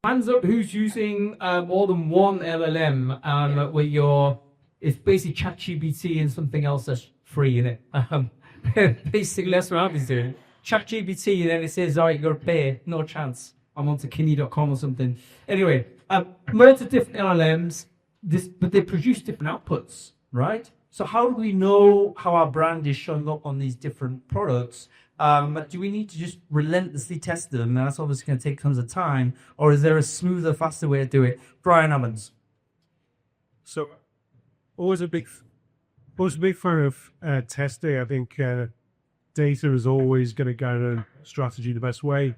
Hands up, who's using more than one LLM where it's basically ChatGPT and something else that's free in it. Basically, that's what I've been doing. ChatGPT, and then it says, all right, you're pay. No chance. I'm on to Kinney.com or something. Anyway, loads of different LLMs, but they produce different outputs, right? So how do we know how our brand is showing up on these different products? Do we need to just relentlessly test them? And that's obviously going to take tons of time. Or is there a smoother, faster way to do it? Bryan Adams. So, always a big fan of testing. I think data is always going to guide a strategy the best way.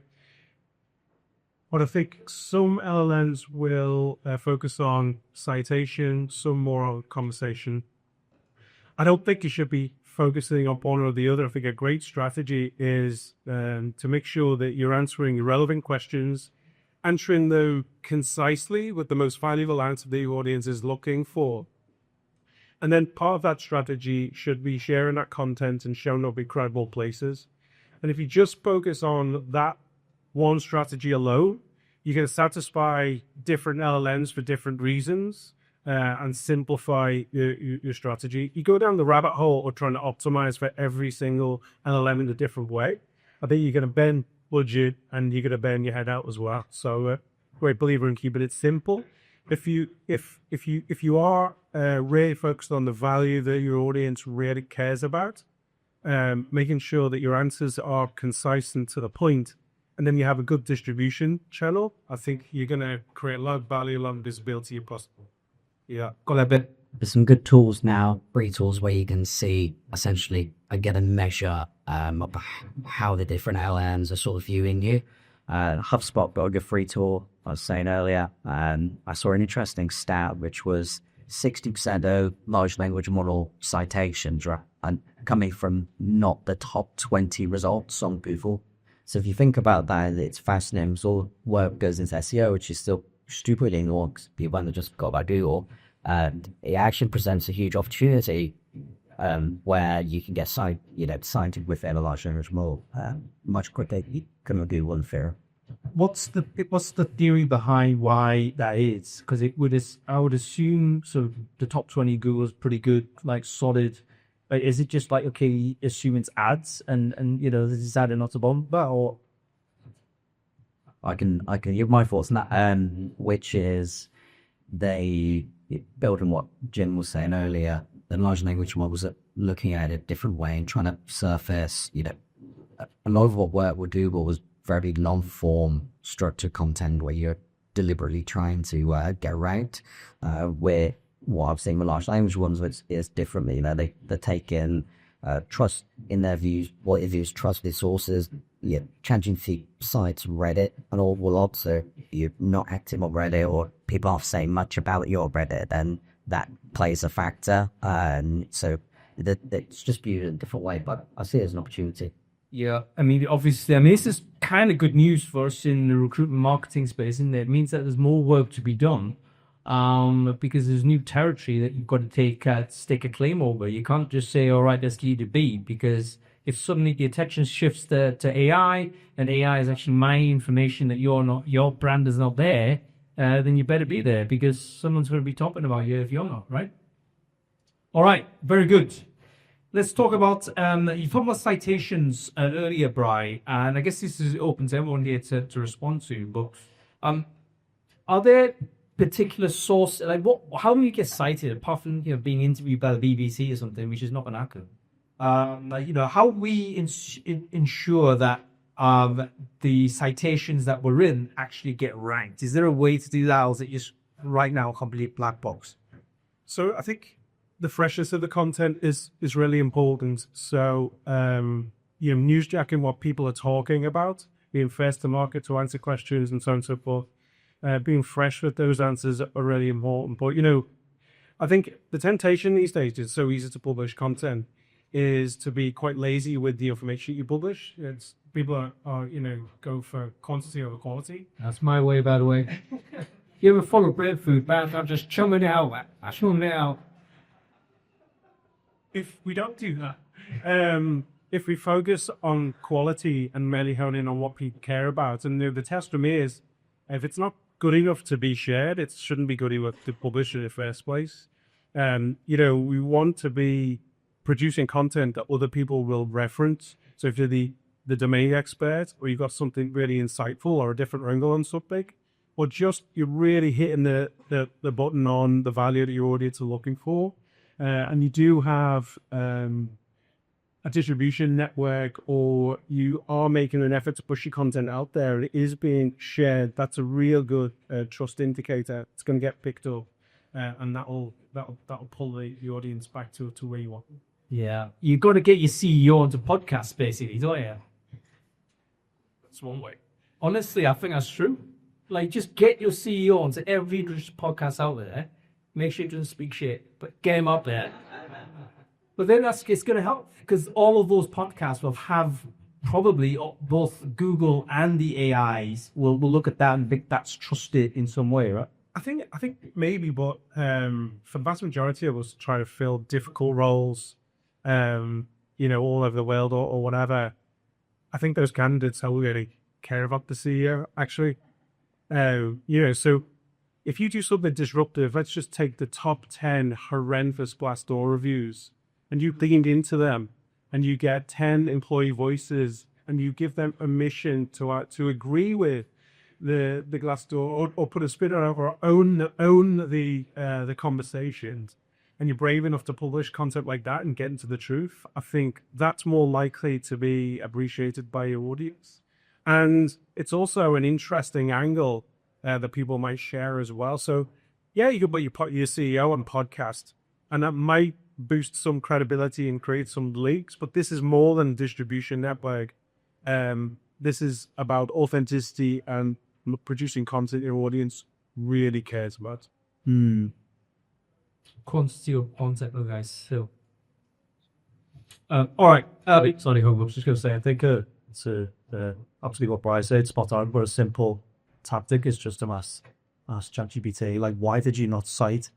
But I think some LLMs will focus on citation, some more on conversation. I don't think you should be focusing on one or the other. I think a great strategy is to make sure that you're answering relevant questions, answering them concisely with the most valuable answer the audience is looking for. And then part of that strategy should be sharing that content and showing up in credible places. And if you just focus on that one strategy alone, you can satisfy different LLMs for different reasons and simplify your strategy. You go down the rabbit hole of trying to optimize for every single LLM in a different way. I think you're going to bend budget and you're going to bend your head out as well. So great believer in keeping it simple. If you are really focused on the value that your audience really cares about, making sure that your answers are concise and to the point, and then you have a good distribution channel, I think you're going to create a lot of value, a lot of visibility if possible. Yeah, got that bit. There's some good tools now, free tools, where you can see essentially get a measure of how the different LLMs are sort of viewing you. HubSpot got a good free tool, I was saying earlier. I saw an interesting stat, which was 60% of large language model citations are coming from not the top 20 results on Google. So if you think about that, it's fascinating. So all work goes into SEO, which is still stupidly annoying because people have just got about Google. And it actually presents a huge opportunity where you can get cited with a large language model much quicker than Google and Fair. What's the theory behind why that is? Because I would assume so. The top 20 Google's pretty good, like solid. Is it just like, okay, assume it's ads and this is ad and not a bomb, or I can give my thoughts on that, which is they build on what Jim was saying earlier. The large language models are looking at it a different way and trying to surface, a lot of what worked with Google was very long-form structured content where you're deliberately trying to get ranked. Where what I've seen with large language ones is differently. They take in trust in their views, what it views trusted sources. ChatGPT cites Reddit an awful lot, so if you're not active on Reddit or people aren't saying much about your Reddit, then that plays a factor. So it's just viewed in a different way, but I see it as an opportunity. Yeah, obviously, this is kind of good news for us in the recruitment marketing space, isn't it? It means that there's more work to be done, because there's new territory that you've got to stake a claim over. You can't just say, all right, let's lead to B, because if suddenly the attention shifts to AI, and AI is actually mining information that your brand is not there, then you better be there, because someone's going to be talking about you if you're not, right? All right, very good. Let's talk about, you talked about citations earlier, Bri, and I guess this is open to everyone here to respond to, but are there particular source, like how do you get cited, apart from being interviewed by the BBC or something, which is not going to happen? How do we ensure that the citations that we're in actually get ranked? Is there a way to do that, or is it just right now a complete black box? So I think the freshness of the content is really important. So, newsjacking what people are talking about, being first to market to answer questions and so on and so forth, being fresh with those answers are really important. But, I think the temptation these days is so easy to publish content is to be quite lazy with the information you publish. People are go for quantity over quality. That's my way, by the way. You ever follow breadfruit, man? I'm just chumming it out. If we don't do that, if we focus on quality and really hone in on what people care about, and the test for me is if it's not good enough to be shared. It shouldn't be good enough to publish in the first place. We want to be producing content that other people will reference. So if you're the domain expert, or you've got something really insightful or a different wrinkle on something, or just you're really hitting the button on the value that your audience are looking for, and you do have a distribution network, or you are making an effort to push your content out there and it is being shared, that's a real good trust indicator. It's going to get picked up, and that'll pull the audience back to where you want. Yeah, you got to get your CEO onto podcasts, basically, don't you? That's one way. Honestly, I think that's true. Like, just get your CEO onto every podcast out there. Make sure he doesn't speak shit, but get him up there. But then it's going to help, because all of those podcasts will have probably both Google and the AIs will look at that and think that's trusted in some way, right? I think maybe, but for the vast majority of us trying to fill difficult roles, all over the world or whatever, I think those candidates don't really care about the CEO, actually. So if you do something disruptive, let's just take the top 10 horrendous Glassdoor reviews, and you dig into them, and you get 10 employee voices, and you give them permission to agree with the Glassdoor, or put a spin on it, or own the conversations, and you're brave enough to publish content like that and get into the truth, I think that's more likely to be appreciated by your audience. And it's also an interesting angle that people might share as well. So yeah, you could put your CEO on podcast, and that might boost some credibility and create some leaks, but this is more than distribution network. This is about authenticity and producing content your audience really cares about. Quantity of content, though, guys. So, all right. Sorry, Hung. I was just going to say, I think it's absolutely what Bryan said, spot on. But a simple tactic is just to ask ChatGPT, like, why did you not cite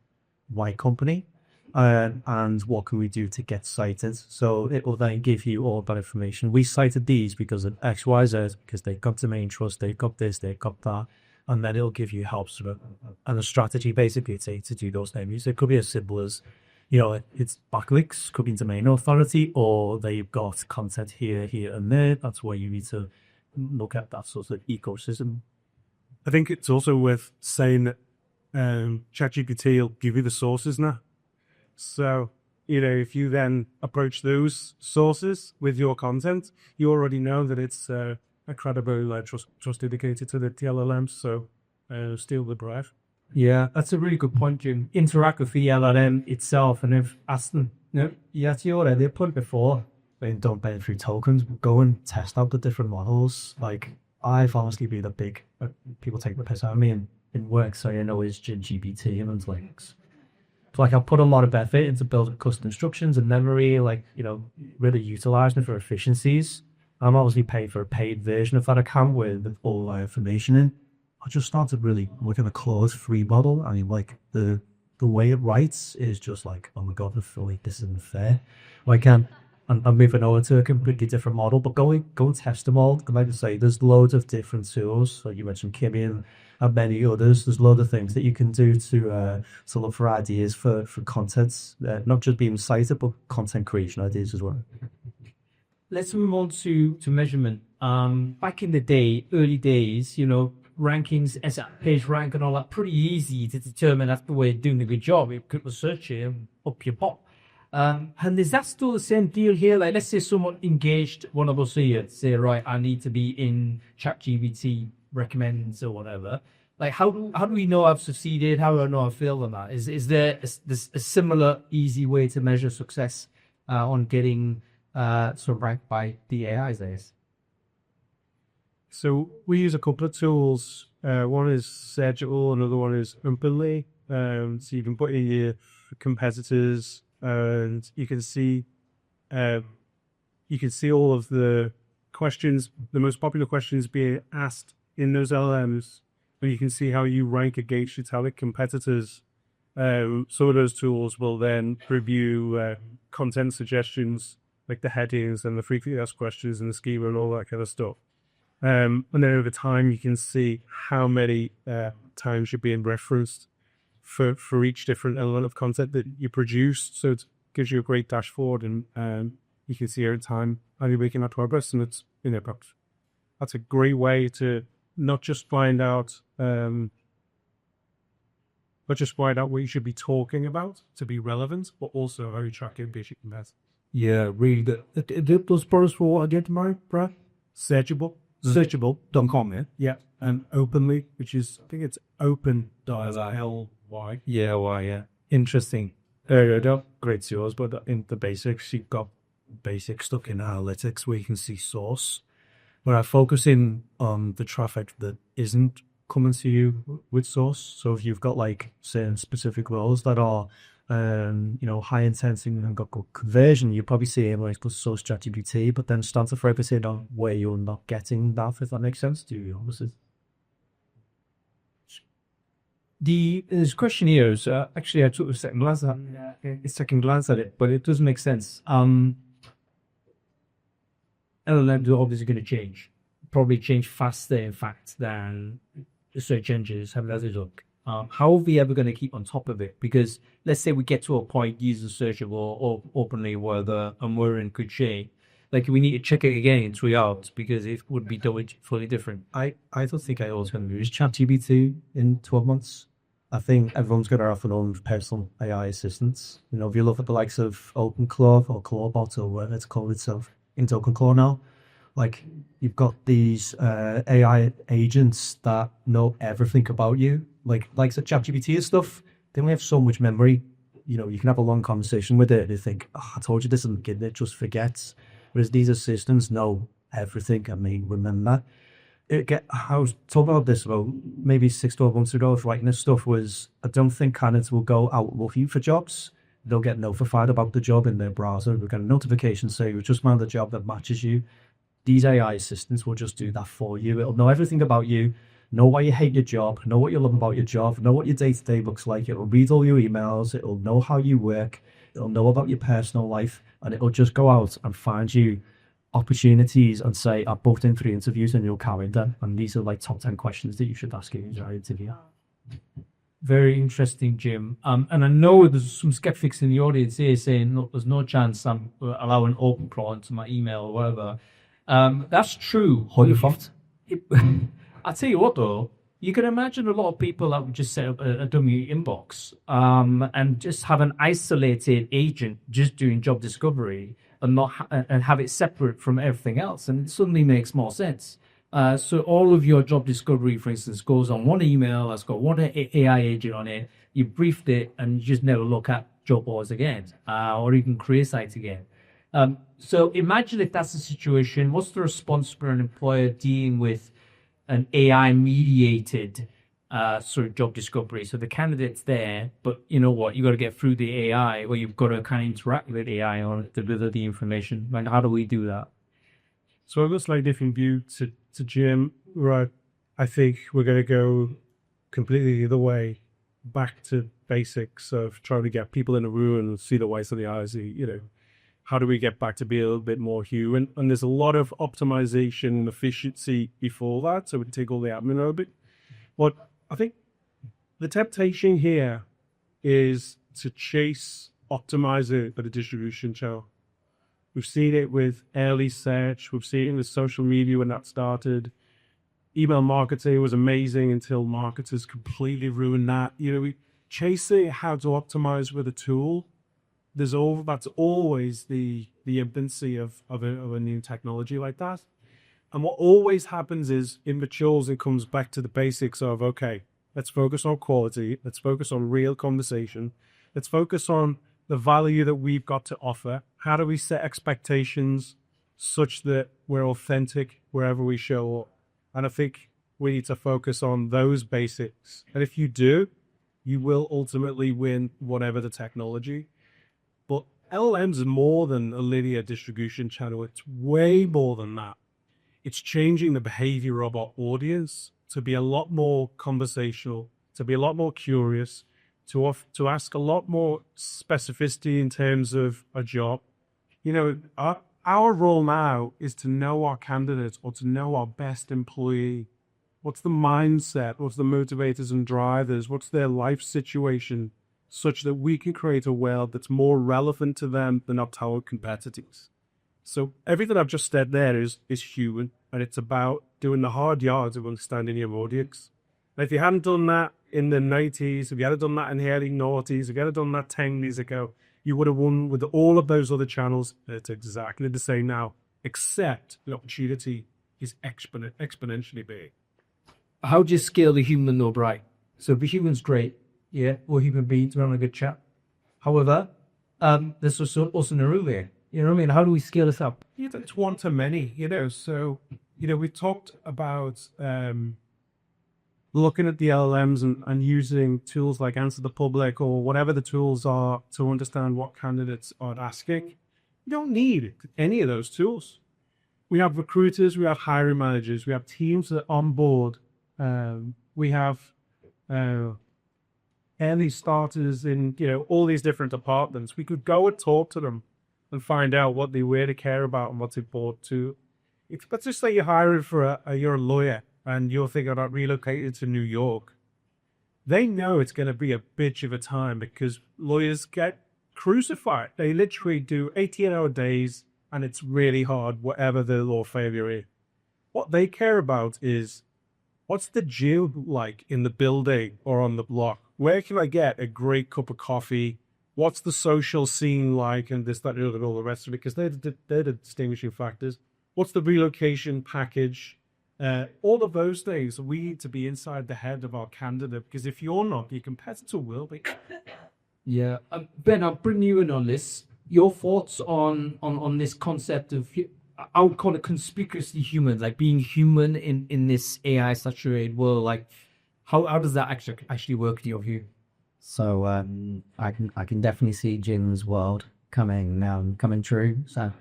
Y company? And what can we do to get cited? So it will then give you all that information. We cited these because of X, Y, Z, because they got domain trust, they got this, they got that. And then it'll give you help and a strategy basically to do those names. It could be as simple as, it's backlinks, could be domain authority, or they've got content here, and there. That's where you need to look at that sort of ecosystem. I think it's also worth saying that ChatGPT will give you the sources now. So, if you then approach those sources with your content, you already know that it's a credible trust indicator to the LLMs. So, steal the drive. Yeah, that's a really good point, Jim. Interact with the LLM itself, and if ask them, yes, you already put it before. Don't pay through tokens. Go and test out the different models. Like, I've honestly been a big people take the piss out of me in work, so is GPT and it's like. So I put a lot of effort into building custom instructions and memory, really utilizing it for efficiencies. I'm obviously paying for a paid version of that account with all that information in. I just started really looking at the Claude 3 model. I mean, the way it writes is just like, oh my God, I feel like this isn't fair. I'm moving over to a completely different model, but go and test them all. And like I say, there's loads of different tools. Like you mentioned Kimmy and many others. There's loads of things that you can do to look for ideas for contents, not just being cited, but content creation ideas as well. Let's move on to measurement. Back in the day, early days, rankings, page rank and all that, pretty easy to determine after we're doing a good job. You could search it and up your pop. And is that still the same deal here? Like, let's say someone engaged one of us here, say, right, I need to be in ChatGPT recommends or whatever. Like, how do we know I've succeeded? How do I know I've failed on that? Is there a similar easy way to measure success on getting ranked by the AIs days? So we use a couple of tools. One is Surgical, another one is Umpily. So you can put in your competitors, and you can see all of the questions, the most popular questions being asked in those LLMs, and you can see how you rank against your target competitors. Some of those tools will then review content suggestions, like the headings and the frequently asked questions and the schema and all that kind of stuff. And then over time, you can see how many times you're being referenced for each different element of content that you produce. So it gives you a great dashboard, and you can see every time how you're making that progress. And it's, that's a great way to not just find out what you should be talking about to be relevant, but also how you track your basic investments. Yeah, really good. Those products for what again, Brad? Searchable. Searchable.com, yeah? Yeah. And openly, which is, I think it's open.ly. Yeah, why, yeah. Interesting. They're great tools, but in the basics, you've got basic stuff in analytics where you can see source. But I focus in on the traffic that isn't coming to you with source. So if you've got like certain specific roles that are high intensity and got good conversion, you probably see it when it's plus source ChatGPT, but then start to focus in on where you're not getting that, if that makes sense to you, obviously. This question here is actually I took a second glance at it, but it doesn't make sense. LLMs are obviously going to change, probably change faster, in fact, than the search engines have let it look. How are we ever going to keep on top of it? Because let's say we get to a point using searchable or openly and we're in good shape. Like we need to check it again in 3 hours because it would be fully different. I don't think I was going to use ChatGPT in 12 months. I think everyone's going to have their own personal AI assistants. If you look at the likes of OpenClaw or Clawbot or whatever it's called itself, into OpenClaw now, like you've got these AI agents that know everything about you. Like the ChatGPT and stuff, they only have so much memory. You can have a long conversation with it and you think, I told you this, and it just forgets. Whereas these assistants know everything. I mean, remember. I was talking about this about maybe 6-12 months ago. Writing this stuff was, I don't think candidates will go out looking for jobs. They'll get notified about the job in their browser. We'll get a notification saying we just found a job that matches you. These AI assistants will just do that for you. It'll know everything about you, know why you hate your job, know what you love about your job, know what your day-to-day looks like. It'll read all your emails. It'll know how you work. It'll know about your personal life, and it'll just go out and find you opportunities and say, I booked in 3 interviews in your calendar, and these are like top 10 questions that you should ask in your interview. Very interesting, Jim. And I know there's some skeptics in the audience here saying, look, there's no chance I'm allowing OpenClaw into my email or whatever. That's true. Hold your thought. I'll tell you what, though, you can imagine a lot of people that would just set up a dummy inbox and just have an isolated agent just doing job discovery and and have it separate from everything else, and it suddenly makes more sense. So all of your job discovery, for instance, goes on one email that's got one AI agent on it. You briefed it, and you just never look at job boards again, or even career sites again. So imagine if that's the situation. What's the response for an employer dealing with an AI-mediated sort of job discovery? So the candidate's there, but you know what? You got to get through the AI, or you've got to kind of interact with AI or deliver the information. And how do we do that? So I've got a slightly different view to Jim. Right, I think we're going to go completely the other way, back to basics of trying to get people in a room and see the whites of the eyes. How do we get back to be a little bit more human? And there's a lot of optimization and efficiency before that, so we can take all the admin out of it. But I think the temptation here is to chase optimizer for the distribution channel. We've seen it with early search. We've seen it with social media when that started. Email marketing was amazing until marketers completely ruined that. We chasing how to optimize with a tool. That's always the infancy of a new technology like that. And what always happens is it matures and comes back to the basics of, okay, let's focus on quality. Let's focus on real conversation. Let's focus on the value that we've got to offer. How do we set expectations such that we're authentic wherever we show up? And I think we need to focus on those basics. And if you do, you will ultimately win whatever the technology. But LLMs are more than a linear distribution channel. It's way more than that. It's changing the behavior of our audience to be a lot more conversational, to be a lot more curious, to ask a lot more specificity in terms of a job. our role now is to know our candidates or to know our best employee. What's the mindset? What's the motivators and drivers? What's their life situation, such that we can create a world that's more relevant to them than our competitors. So everything I've just said there is human, and it's about doing the hard yards of understanding your audience. And if you hadn't done that in the 90s, if you had done that in the early noughties, if you had done that 10 years ago, you would have won with all of those other channels. It's exactly the same now, except the opportunity is exponentially big. How do you scale the human though, Brian? So the human's great, yeah, we're human beings, we're having a good chat. However, there's also an rule there. You know what I mean? How do we scale this up? It's one to many, So, we talked about looking at the LLMs and using tools like Answer the Public or whatever the tools are to understand what candidates are asking. You don't need any of those tools. We have recruiters, we have hiring managers, we have teams that are on board. We have early starters in, all these different departments. We could go and talk to them and find out what they really care about and what's important to. Let's just say you're hiring for you're a lawyer and you're thinking about relocating to New York. They know it's going to be a bitch of a time because lawyers get crucified. They literally do 18-hour days and it's really hard, whatever the law failure is. What they care about is, what's the gym like in the building or on the block? Where can I get a great cup of coffee? What's the social scene like, and this, that, and all the rest of it? Because they're the distinguishing factors. What's the relocation package? All of those things, we need to be inside the head of our candidate, because if you're not, your competitor will be. Yeah. Ben, I'll bring you in on this. Your thoughts on this concept of, I would call it conspicuously human, like being human in this AI saturated world. Like, how does that actually work in your view? So I can definitely see Jim's world coming true. So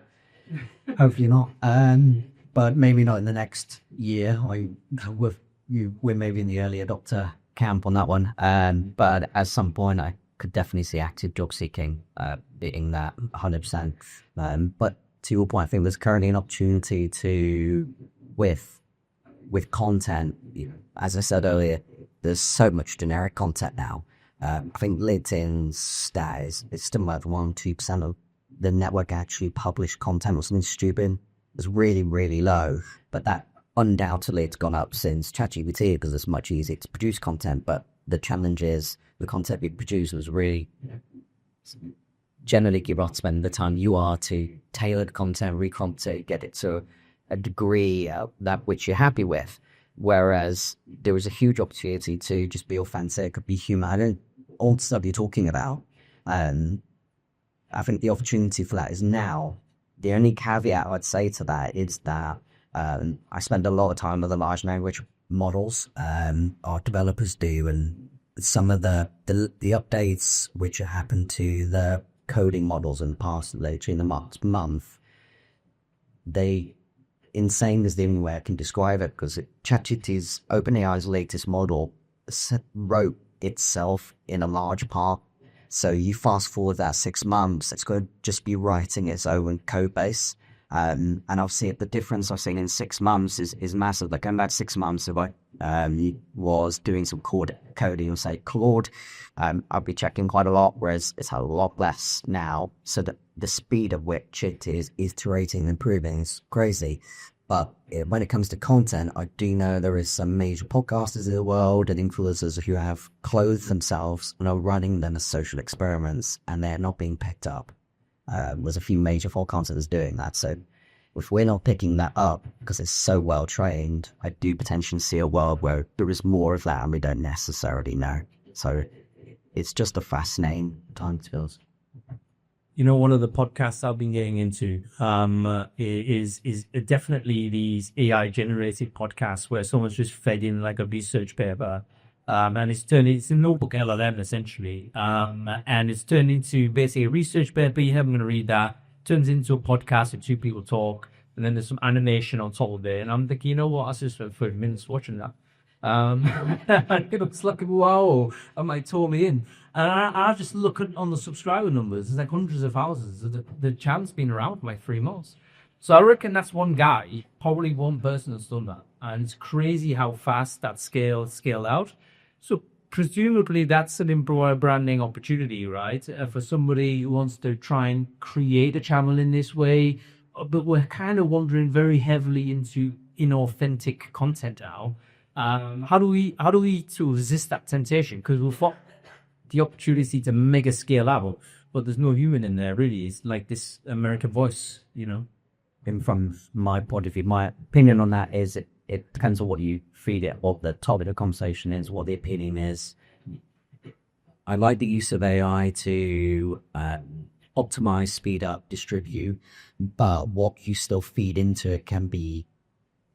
hopefully not. But maybe not in the next year. We're maybe in the early adopter camp on that one. But at some point, I could definitely see active job seeking being that 100%. But to your point, I think there's currently an opportunity to with content. As I said earlier, there's so much generic content now. I think LinkedIn's stat is still like 1-2% of the network actually published content or something stupid. It's really, really low. But that undoubtedly it's gone up since ChatGPT because it's much easier to produce content. But the challenge is the content we produce was really generally give out spend the time you are to tailor the content, reprompt it, get it to a degree that which you're happy with. Whereas there was a huge opportunity to just be authentic, be human. I don't all the stuff you're talking about. I think the opportunity for that is now. The only caveat I'd say to that is that I spend a lot of time with the large language models. Our developers do, and some of the updates which have happened to the coding models in the past, literally in the month, they insane is the only way I can describe it, because ChatGPT's OpenAI's latest model wrote itself in a large part. So you fast forward that 6 months, it's going to just be writing its own code base. And I'll see the difference I've seen in 6 months is massive. Like going back 6 months, if I was doing some coding or say Claude, I'll be checking quite a lot, whereas it's a lot less now. So that the speed at which it is iterating and improving is crazy. But when it comes to content, I do know there is some major podcasters in the world and influencers who have clothed themselves and are running them as social experiments, and they're not being picked up. There's a few major podcasters doing that. So if we're not picking that up because it's so well trained, I do potentially see a world where there is more of that and we don't necessarily know. So it's just a fascinating time to feel. You know, one of the podcasts I've been getting into is definitely these AI generated podcasts where someone's just fed in like a research paper, and it's a notebook LLM essentially, and it's turned into basically a research paper. You haven't going to read that. Turns into a podcast where two people talk, and then there's some animation on top of it. And I'm thinking, you know what? I just spent 30 minutes watching that. It looks like, wow, I might tore me in. And I just look on the subscriber numbers. There's like hundreds of thousands. The channel's been around for like 3 months. So I reckon that's one guy, probably one person that's done that. And it's crazy how fast that scaled out. So presumably that's an employer branding opportunity, right? For somebody who wants to try and create a channel in this way. But we're kind of wandering very heavily into inauthentic content now. How do we to resist that temptation? Because we've got the opportunity to mega scale out, but there's no human in there really. It's like this American voice, you know. And from my point of view, my opinion on that is it depends on what you feed it, what the topic of conversation is, what the opinion is. I like the use of AI to optimize, speed up, distribute, but what you still feed into it can be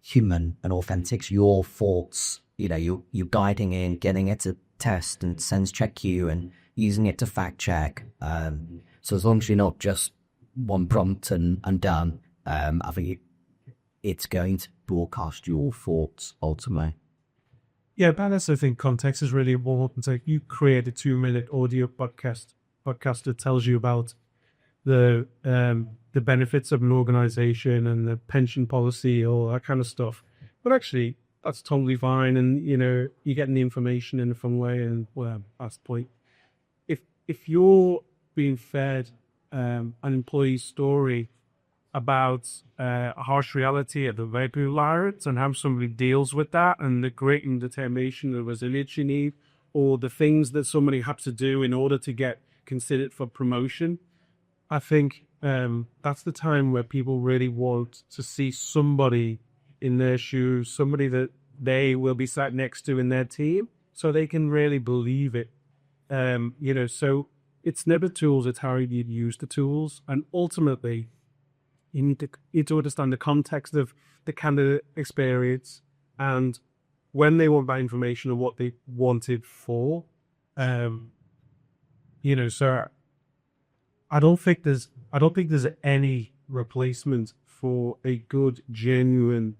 human and authentic. So your thoughts, you know, you're guiding in, getting it to test and sense check you and using it to fact check. So as long as you're not just one prompt and done, I think it's going to broadcast your thoughts ultimately. Yeah, but I also think context is really important. So you create a 2-minute audio podcast that tells you about the benefits of an organization and the pension policy, all that kind of stuff. But actually, that's totally fine, and you know, you're getting the information in a fun way. And well, that's the point. If you're being fed an employee story about a harsh reality of the labor market and how somebody deals with that, and the great determination and resilience you need, or the things that somebody has to do in order to get considered for promotion, I think that's the time where people really want to see somebody in their shoes, somebody that they will be sat next to in their team, so they can really believe it. You know, so it's never tools, it's how you use the tools. And ultimately, you need to understand the context of the candidate experience and when they want that information and what they want it for. You know, so I don't think there's any replacement for a good, genuine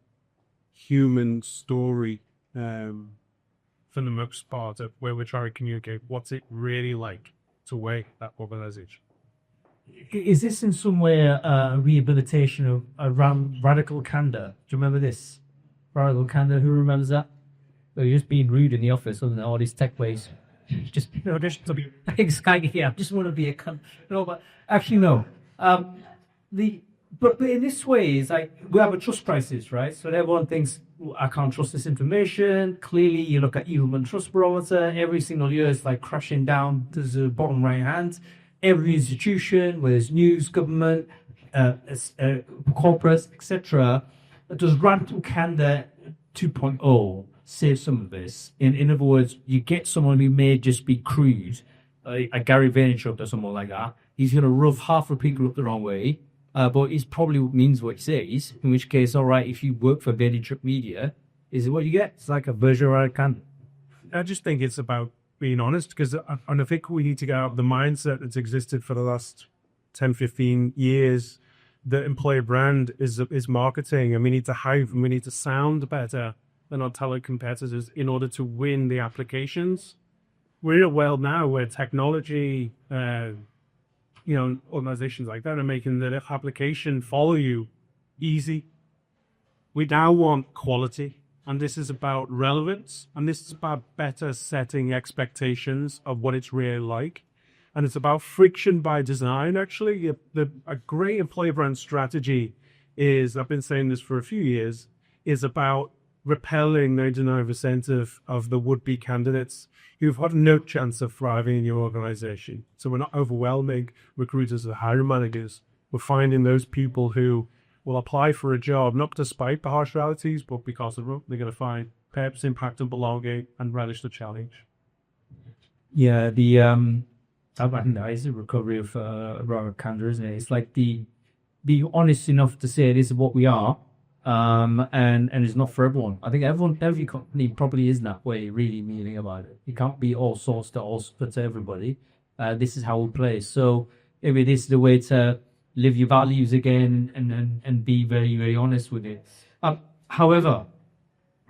human story, for the most part, of where we're trying to communicate what's it really like to work that organization. Is this in some way a rehabilitation of around radical candor? Do you remember this? Radical candor, who remembers that? So you're just being rude in the office, and all these tech ways. Just to be exactly, yeah. Just want to be a cunt. No, but actually no. But in this way, it's like we have a trust crisis, right? So everyone thinks, I can't trust this information. Clearly, you look at human trust barometer. Every single year, it's like crashing down to the bottom right hand. Every institution, whether it's news, government, corporates, etc., does radical candor 2.0 save some of this? In other words, you get someone who may just be crude, a Gary Vaynerchuk or someone like that. He's going to rough half the people up the wrong way, but he probably means what he says. In which case, all right, if you work for Vaynerchuk Media, is it what you get? It's like a version of radical candor. I just think it's about being honest, because I think we need to get out of the mindset that's existed for the last 10, 15 years. The employer brand is marketing, and we need to hype and we need to sound better than our talent competitors in order to win the applications. We're in a world now where technology, organizations like that are making the application follow you easy. We now want quality. And this is about relevance, and this is about better setting expectations of what it's really like. And it's about friction by design, actually. A great employer brand strategy is, I've been saying this for a few years, is about repelling 99% of the would-be candidates who've had no chance of thriving in your organization. So we're not overwhelming recruiters or hiring managers. We're finding those people who will apply for a job, not despite the harsh realities, but because of them. They're going to find purpose, impact, and belonging, and relish the challenge. Yeah, I think that is a recovery of radical candor, isn't it? It's like be honest enough to say this is what we are, and it's not for everyone. I think every company probably is that way, really meaning about it. You can't be all sorts to everybody. This is how we play. So maybe this is the way to live your values again and be very, very honest with it. However,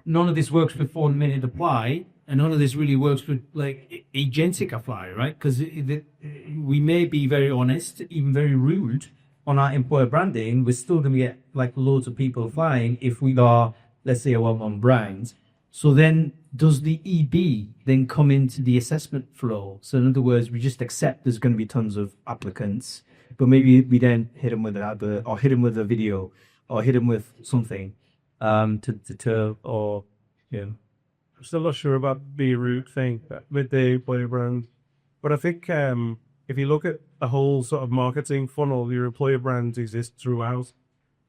none of this works with 4-minute apply, and none of this really works with like agentic apply, right? Because we may be very honest, even very rude, on our employer branding, we're still going to get like loads of people applying if we are, let's say, a well-known brand. So then does the EB then come into the assessment flow? So in other words, we just accept there's going to be tons of applicants, but maybe we then hit them with an advert or hit them with a video or hit them with something to deter or, yeah. I'm still not sure about the route thing with the employer brand, but I think if you look at the whole sort of marketing funnel, your employer brand exists throughout.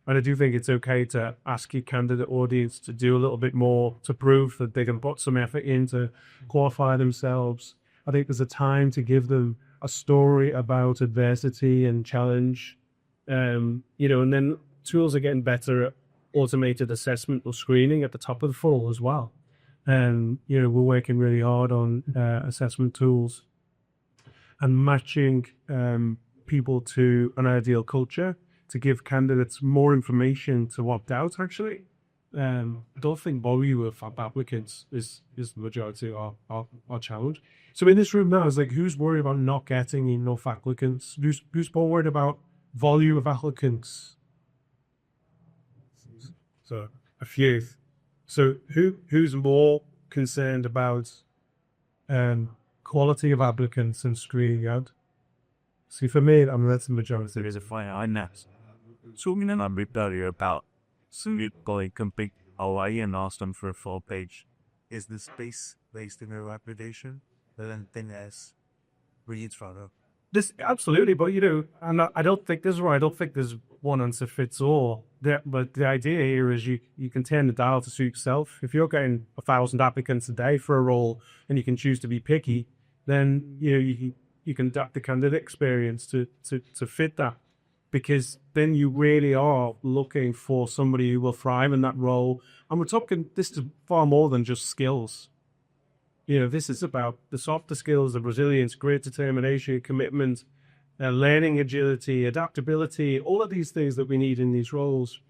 And I do think it's okay to ask your candidate audience to do a little bit more to prove that they can put some effort in to qualify themselves. I think there's a time to give them a story about adversity and challenge, and then tools are getting better at automated assessment or screening at the top of the funnel as well. And, we're working really hard on assessment tools and matching people to an ideal culture to give candidates more information to opt out, actually. I don't think volume of applicants is the majority of our challenge. So in this room now, it's like, who's worried about not getting enough applicants? Who's more worried about volume of applicants? So a few. So who's more concerned about quality of applicants and screening out? See, for me, that's the majority. There is a fire on that. So I'm going to be earlier about going complete Hawaii and asked them for a full page. Is the space based in their reputation? But then thing is, reads rather. This absolutely, but and I don't think this is where I don't think there's one answer fits all. But the idea here is you can turn the dial to suit yourself. If you're getting 1,000 applicants a day for a role and you can choose to be picky, then you can adapt the candidate experience to fit that, because then you really are looking for somebody who will thrive in that role. And we're talking, this is far more than just skills. This is about the softer skills, the resilience, great determination, commitment, learning agility, adaptability, all of these things that we need in these roles.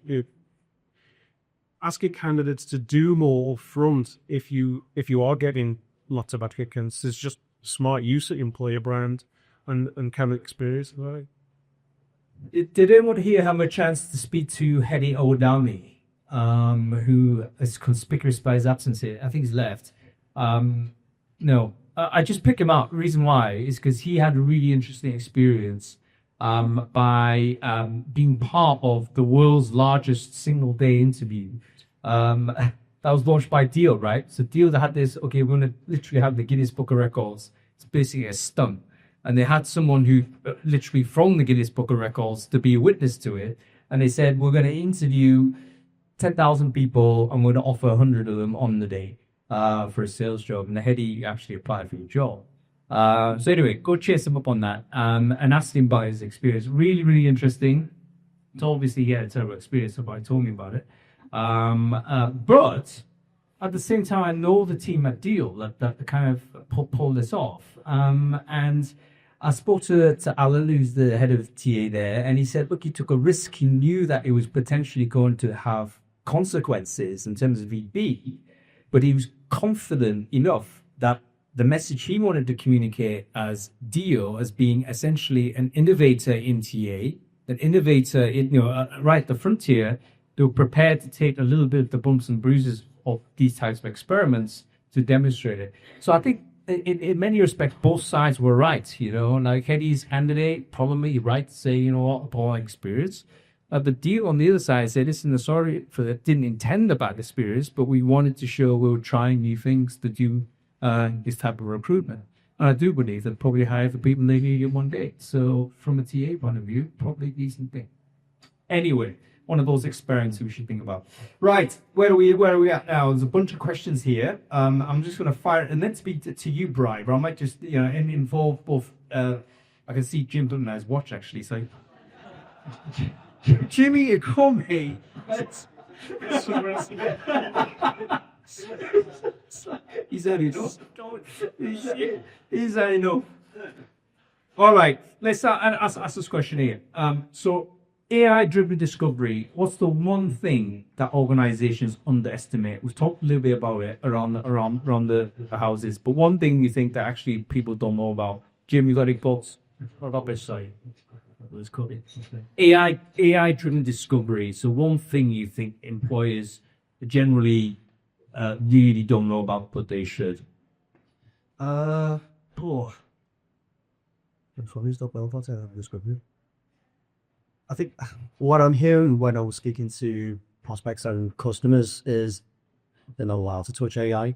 Asking candidates to do more front if you are getting lots of applicants is just smart use of employer brand and candidate experience. Right? Did anyone here have a chance to speak to Hedy Odami, who is conspicuous by his absence here? I think he's left. No, I just picked him out. The reason why is because he had a really interesting experience by being part of the world's largest single-day interview. That was launched by Deal, right? So Deal had this, okay, we're going to literally have the Guinness Book of Records. It's basically a stunt. And they had someone who literally from the Guinness Book of Records to be a witness to it. And they said, we're going to interview 10,000 people and we're going to offer 100 of them on the day for a sales job. And the Hedy actually applied for your job. So anyway, go chase him up on that and ask him about his experience. Really, really interesting. So obviously he had a terrible experience, somebody told me about it. But at the same time, I know the team at Deal that kind of pulled this off. And I spoke to Alan, who's the head of TA there, and he said, look, he took a risk. He knew that it was potentially going to have consequences in terms of VB, but he was confident enough that the message he wanted to communicate as Deal as being essentially an innovator in TA, an innovator in, right at the frontier. They were prepared to take a little bit of the bumps and bruises of these types of experiments to demonstrate it. So I think in many respects, both sides were right, like Hedy's candidate, probably right to say, upon experience. The Deal on the other side said, listen, sorry for that, didn't intend a bad experience, but we wanted to show we were trying new things to do this type of recruitment. And I do believe that probably hire for people they need in one day. So from a TA point of view, probably a decent thing. Anyway, one of those experiments we should think about. Right, where are we at now? There's a bunch of questions here. I'm just going to fire it and then speak to you, Bryan. But I might just, involve both. I can see Jim doesn't have his watch actually. So, Jimmy, you come here. He's had enough. He's had enough. All right, let's ask this question here. So, AI-driven discovery, what's the one thing that organizations underestimate? We've talked a little bit about it around the houses, but one thing you think that actually people don't know about? Jim, you got any thoughts? What about this side? let's call it AI driven discovery. So one thing you think employers generally really don't know about, but they should. I think what I'm hearing when I was speaking to prospects and customers is they're not allowed to touch AI.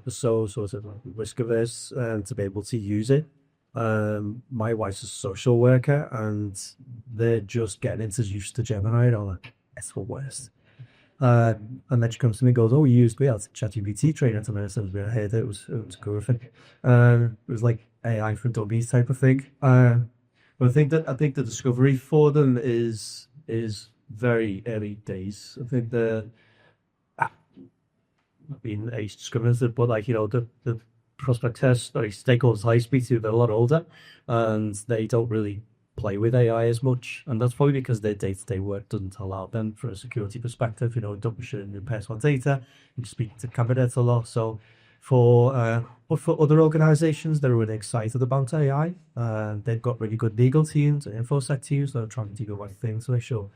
So sort of risk averse to be able to use it. My wife's a social worker and they're just getting introduced to Gemini and I'm like, it's the worst. And then she comes to me and goes, oh, we had ChatGPT training to me. I said, I heard it was horrific. It was like AI for dummies type of thing. But I think the discovery for them is very early days. I think being age discriminated, but like, the prospectors or stakeholders I speak to, they're a lot older and they don't really play with AI as much. And that's probably because their day-to-day work doesn't allow them from a security perspective, don't be sharing your personal data and speak to candidates a lot. So but for other organizations that are really excited about AI, they've got really good legal teams and infosec teams that are trying to do the right thing to make sure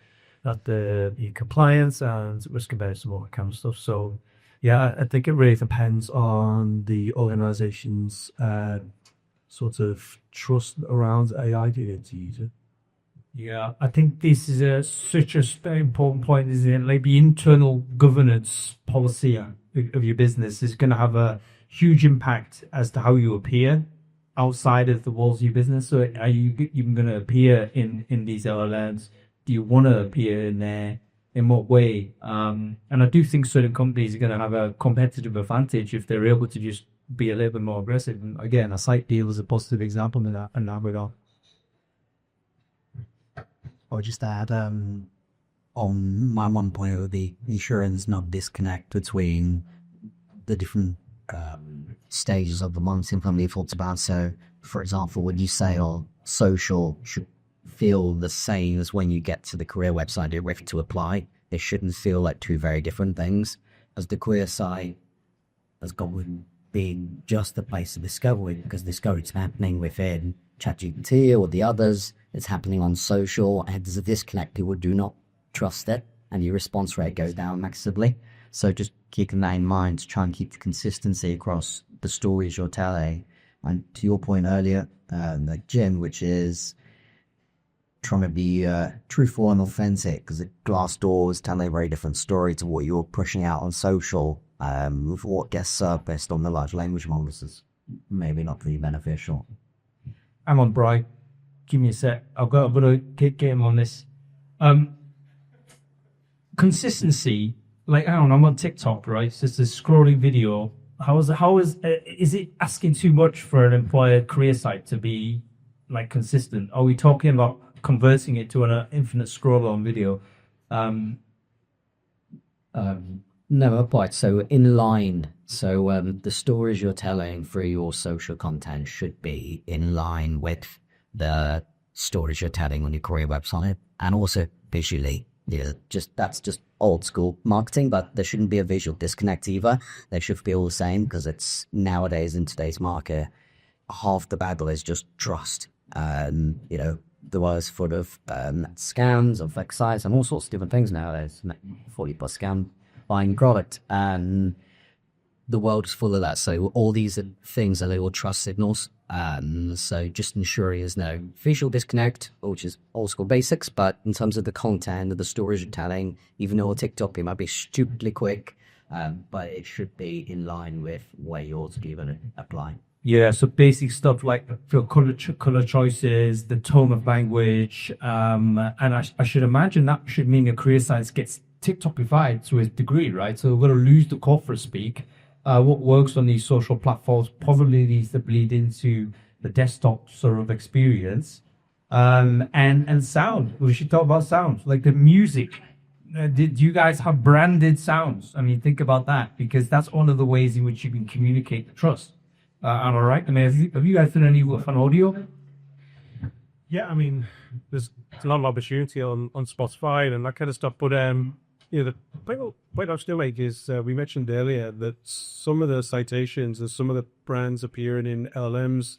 that the compliance and risk averse and all that kind of stuff. So yeah, I think it really depends on the organization's sort of trust around AI to use it. Yeah, I think this is such a very important point, isn't it? Like the internal governance policy of your business is going to have a huge impact as to how you appear outside of the walls of your business. So are you even going to appear in these LLMs? Do you want to appear in there? In what way? And I do think certain companies are going to have a competitive advantage if they're able to just be a little bit more aggressive. And again, a site deal is a positive example in that regard. I'll just add, on my one point of the insurance not disconnect between the different stages of the marketing plan we thought about. So, for example, when you say, social should feel the same as when you get to the career website you're ready to apply, it shouldn't feel like two very different things. As the career site has gone with being just the place of discovery, because discovery is happening within ChatGPT or the others, it's happening on social, and there's a disconnect. People do not trust it, and your response rate goes down massively. So just keeping that in mind to try and keep the consistency across the stories you're telling. And to your point earlier, like Jim, which is trying to be truthful and authentic, because Glassdoor is telling a very different story to what you're pushing out on social. With what gets surfaced on the large language models is maybe not really beneficial. Hang on, Bryan. Give me a sec. I'm gonna get him on this. Consistency. Like, I don't know, I'm on TikTok, right? So it's a scrolling video. Is it asking too much for an employer career site to be like consistent? Are we talking about converting it to an infinite scroll on video? No, quite. So in line. So the stories you're telling through your social content should be in line with the stories you're telling on your career website, and also visually. That's just old school marketing, but there shouldn't be a visual disconnect either. They should be all the same, because it's nowadays in today's market, half the battle is just trust. The world's full of scams of fake sites and all sorts of different things nowadays. 40+ scam buying product, and the world is full of that. So all these are things are little trust signals. So just ensuring there's no visual disconnect, which is old school basics, but in terms of the content of the stories you're telling, even though on TikTok it might be stupidly quick, but it should be in line with where you're going to apply. Yeah, so basic stuff like your color choices, the tone of language, and I should imagine that should mean your career science gets TikTokified to a degree, right? So we're going to lose the corporate speak. What works on these social platforms probably needs to bleed into the desktop sort of experience, and sound. We should talk about sound, like the music. Did you guys have branded sounds? I mean, think about that, because that's one of the ways in which you can communicate the trust. All right. I mean, have you guys done any work on audio? Yeah, I mean, there's a lot of opportunity on Spotify and that kind of stuff. But the point I'll still make is we mentioned earlier that some of the citations and some of the brands appearing in LLMs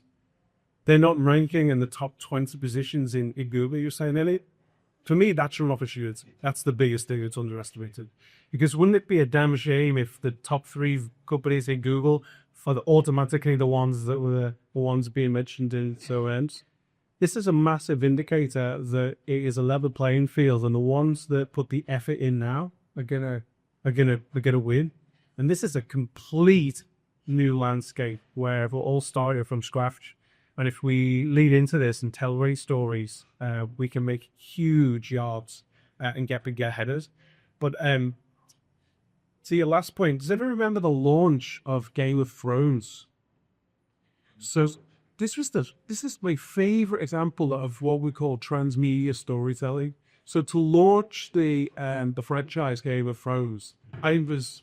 they're not ranking in the top 20 positions in Google, you're saying, Elliot? For me, that's your opportunity. That's the biggest thing that's underestimated. Because wouldn't it be a damn shame if the top 3 companies in Google for automatically the ones that were the ones being mentioned in SOMs? This is a massive indicator that it is a level playing field, and the ones that put the effort in now are gonna win. And this is a complete new landscape where we're all starting from scratch. And if we lead into this and tell great stories, we can make huge yards and get big headers. But to your last point, does anyone remember the launch of Game of Thrones? So this is my favorite example of what we call transmedia storytelling. So to launch the franchise Game of Thrones, I was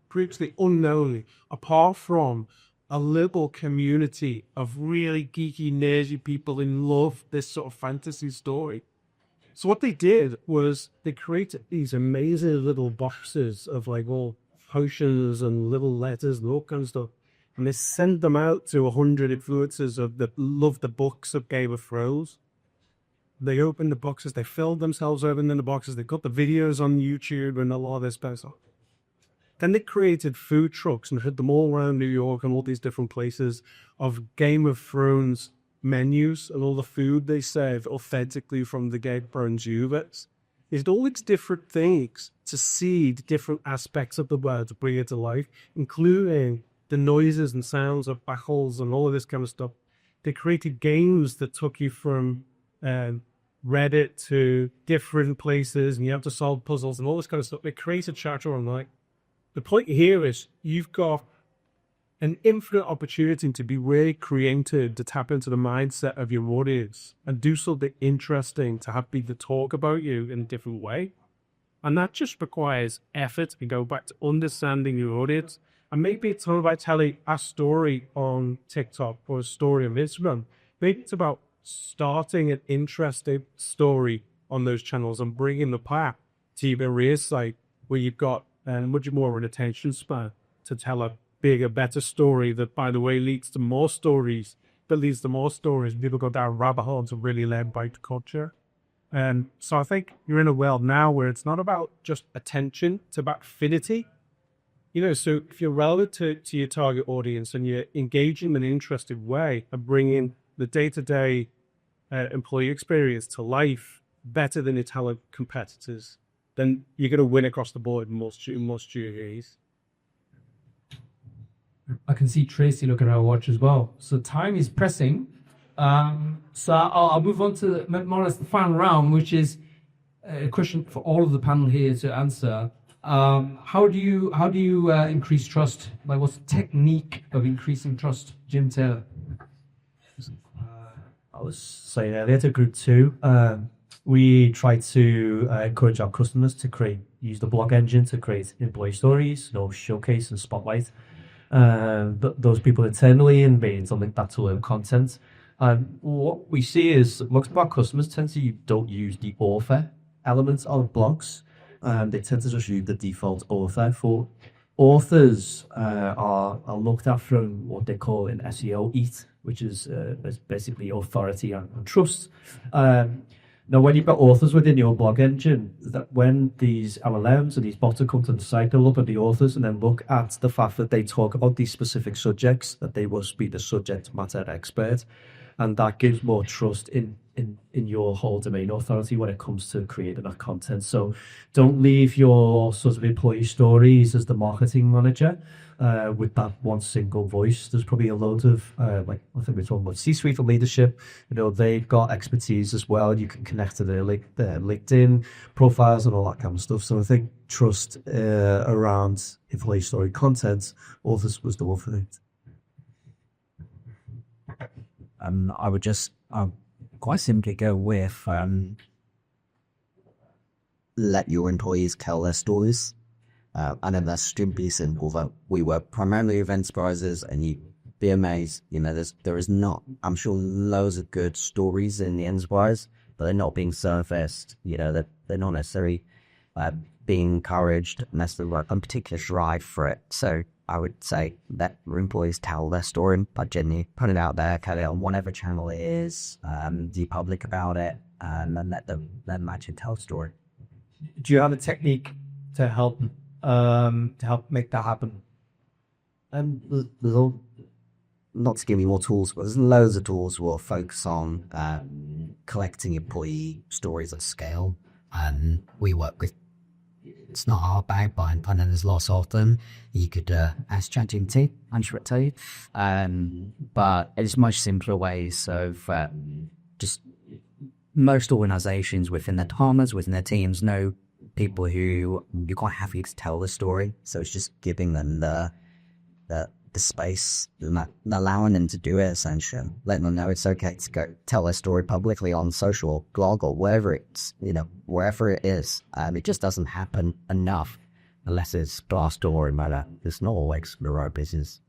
previously unknown, apart from a little community of really geeky, nerdy people in love this sort of fantasy story. So what they did was they created these amazing little boxes of like all potions and little letters and all kinds of stuff. And they sent them out to 100 influencers that love the books of Game of Thrones. They opened the boxes, they filled themselves opening the boxes, they got the videos on YouTube and a lot of this stuff. Then they created food trucks and had them all around New York and all these different places of Game of Thrones menus and all the food they serve authentically from the Game of Thrones universe. They did all these different things to see the different aspects of the world to bring it to life, including the noises and sounds of battles and all of this kind of stuff. They created games that took you from Reddit to different places and you have to solve puzzles and all this kind of stuff. They created Charter Online. The point here is you've got an infinite opportunity to be really creative, to tap into the mindset of your audience and do something interesting to have people talk about you in a different way. And that just requires effort and go back to understanding your audience. And maybe it's not about telling a story on TikTok or a story on Instagram. Maybe it's about starting an interesting story on those channels and bringing the path to your career site where you've got much more of an attention span to tell a bigger, better story that, by the way, leads to more stories. That leads to more stories. People go down rabbit holes and really learn about the culture. And so I think you're in a world now where it's not about just attention, it's about affinity. You know, so if you're relevant to your target audience and you're engaging in an interesting way and bringing the day-to-day employee experience to life better than your talent competitors, then you're going to win across the board in most GAs. I can see Tracy looking at her watch as well. So time is pressing. So I'll move on to more or less the final round, which is a question for all of the panel here to answer. How do you increase trust? Like, what's the technique of increasing trust, Jim Taylor? I was saying earlier to group 2, we try to encourage our customers to use the blog engine to create employee stories, showcase and spotlight those people internally and being something that's all content. And what we see is most of our customers tend to don't use the author elements of blogs. They tend to just use the default author. For authors are looked at from what they call an SEO EAT, which is basically authority and trust. Now, when you've got authors within your blog engine, that when these LLMs and these bots come to the site, they'll look at the authors and then look at the fact that they talk about these specific subjects, that they must be the subject matter expert. And that gives more trust in your whole domain authority when it comes to creating that content. So don't leave your sort of employee stories as the marketing manager with that one single voice. There's probably a load of, I think we're talking about C-suite for leadership. They've got expertise as well. You can connect to their LinkedIn profiles and all that kind of stuff. So I think trust around employee story content, authors was the one for it. I would just quite simply go with let your employees tell their stories. And then that's simply simple. That we work primarily with enterprises, and you'd be amazed. There is not, I'm sure, loads of good stories in the enterprise, but they're not being surfaced. They're not necessarily being encouraged unless they're like a particular drive for it. So I would say let employees tell their story by genuinely put it out there, kind of on whatever channel it is, be public about it, and then let them actually tell the story. Do you have a technique to help make that happen? There's all, not to give you more tools, but there's loads of tools will focus on collecting employee stories at scale. And we work with, it's not our bag, but I know there's lots of them. You could ask ChatGPT, I'm sure it'll tell you. But it's much simpler ways of just most organizations within their departments, within their teams, know people who you're quite happy to tell the story. So it's just giving them the space, and allowing them to do it, essentially. Letting them know it's okay to go tell their story publicly on social, blog, or wherever it's, wherever it is. It just doesn't happen enough unless it's Glassdoor and matter. It's not always the right business.